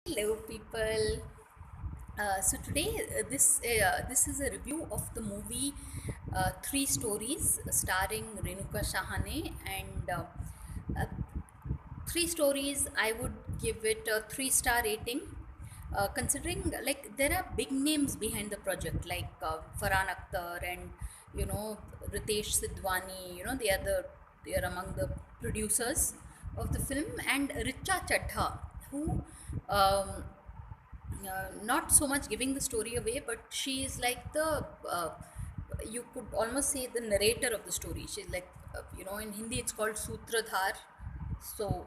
Hello, people. So today, this is a review of the movie Three Stories, starring Renuka Shahane, and uh, Three Stories. I would give it a three-star rating, considering like there are big names behind the project, like Farhan Akhtar and Ritesh Sidhwani. They are among the producers of the film, and Richa Chaddha, who um, not so much giving the story away, but she is like the you could almost say the narrator of the story. She's like in Hindi it's called Sutradhar, so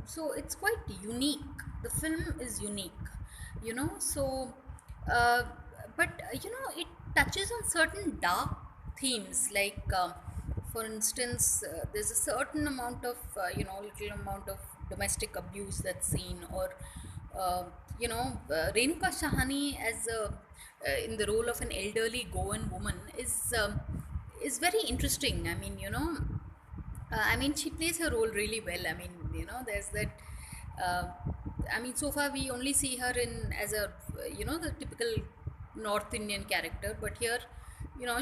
so it's quite unique. The film is unique, you know. So, uh, but it touches on certain dark themes, like for instance, there's a certain amount of little amount of domestic abuse that's seen, or Renuka Shahani as in the role of an elderly Goan woman is very interesting. I mean, she plays her role really well. I mean, there's that. Uh, I mean, so far we only see her in as a the typical North Indian character, but here,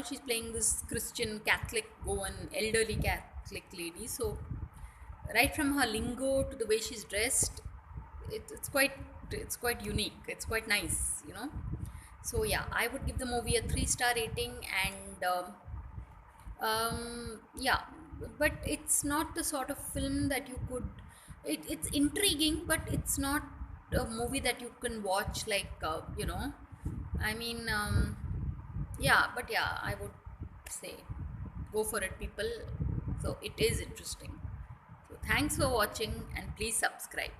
she's playing this Christian Catholic Goan elderly Catholic lady. So right from her lingo to the way she's dressed, it's quite unique. It's quite nice, So yeah, I would give the movie a three-star rating, and yeah, but it's not the sort of film that you could. It's intriguing, but it's not a movie that you can watch like I mean, yeah, but yeah, I would say go for it, people. So it is interesting. So thanks for watching, and please subscribe.